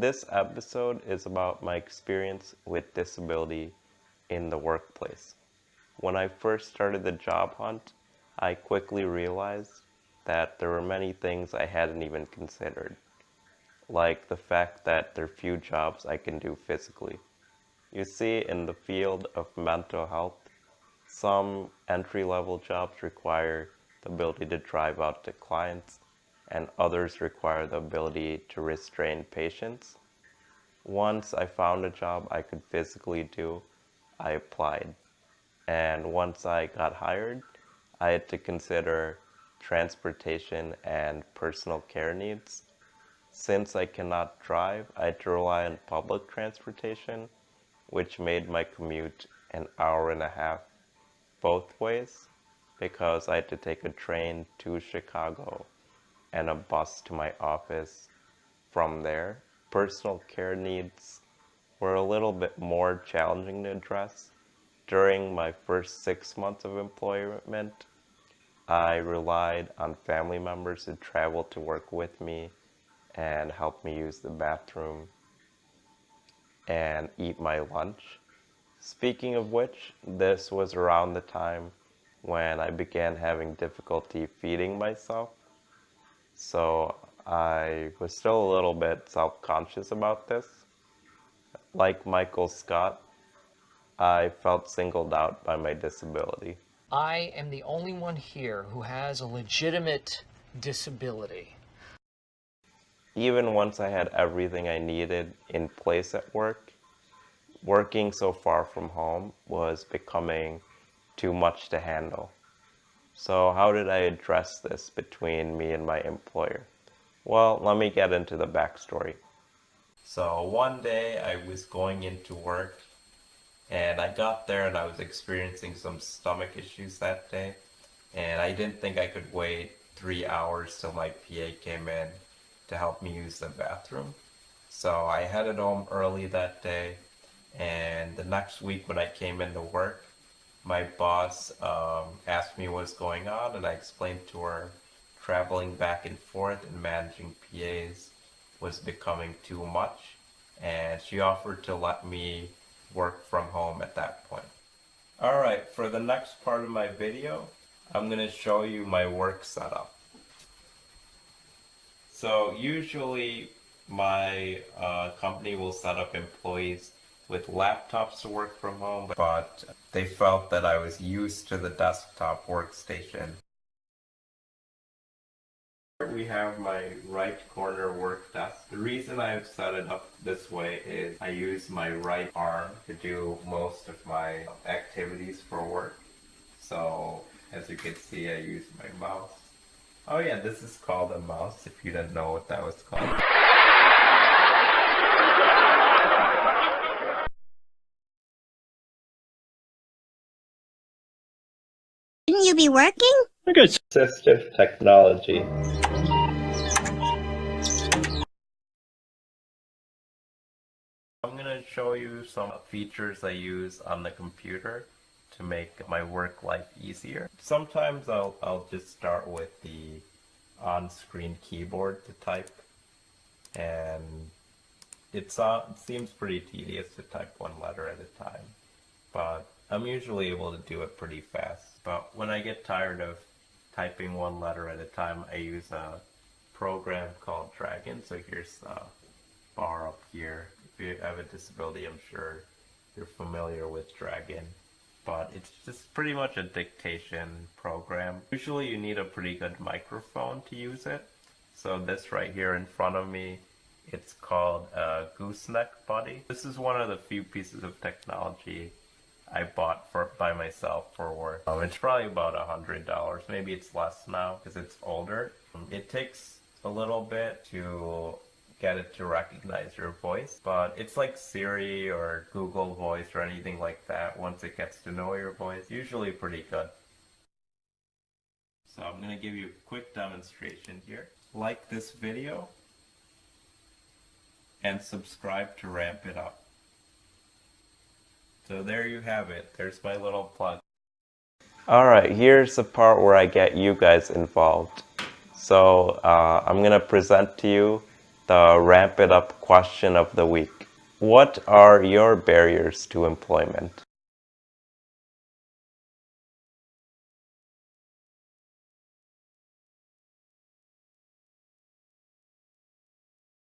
This episode is about my experience with disability in the workplace. When I first started the job hunt, I quickly realized that there were many things I hadn't even considered, like the fact that there are few jobs I can do physically. You see, in the field of mental health, some entry-level jobs require the ability to drive out to clients, and others require the ability to restrain patients. Once I found a job I could physically do, I applied. And once I got hired, I had to consider transportation and personal care needs. Since I cannot drive, I had to rely on public transportation, which made my commute an hour and a half both ways because I had to take a train to Chicago and a bus to my office from there. Personal care needs were a little bit more challenging to address. During my first 6 months of employment, I relied on family members to travel to work with me and help me use the bathroom and eat my lunch. Speaking of which, this was around the time when I began having difficulty feeding myself. So I was still a little bit self-conscious about this. Like Michael Scott, I felt singled out by my disability. I am the only one here who has a legitimate disability. Even once I had everything I needed in place at work, working so far from home was becoming too much to handle. So how did I address this between me and my employer? Well, let me get into the backstory. So one day I was going into work and I got there and I was experiencing some stomach issues that day. And I didn't think I could wait 3 hours till my PA came in to help me use the bathroom. So I headed home early that day, and the next week when I came into work, my boss asked me what's going on, and I explained to her traveling back and forth and managing PAs was becoming too much, and she offered to let me work from home at that point. Alright, for the next part of my video, I'm going to show you my work setup. So usually my company will set up employees with laptops to work from home, but they felt that I was used to the desktop workstation. We have my right corner work desk. The reason I've set it up this way is I use my right arm to do most of my activities for work. So as you can see, I use my mouse. Oh yeah, this is called a mouse if you didn't know what that was called. Shouldn't you be working? Okay. Assistive technology. I'm going to show you some features I use on the computer to make my work life easier. Sometimes I'll just start with the on-screen keyboard to type, and it seems pretty tedious to type one letter at a time, but I'm usually able to do it pretty fast. But when I get tired of typing one letter at a time, I use a program called Dragon. So here's the bar up here. If you have a disability, I'm sure you're familiar with Dragon. But it's just pretty much a dictation program. Usually you need a pretty good microphone to use it. So this right here in front of me, it's called a gooseneck buddy. This is one of the few pieces of technology I bought by myself for work. It's probably about $100. Maybe it's less now because it's older. It takes a little bit to get it to recognize your voice, but it's like Siri or Google Voice or anything like that. Once it gets to know your voice, usually pretty good. So I'm going to give you a quick demonstration here. Like this video and subscribe to ramp it up. So there you have it. There's my little plug. Alright, here's the part where I get you guys involved. So I'm going to present to you the ramp it up question of the week. What are your barriers to employment?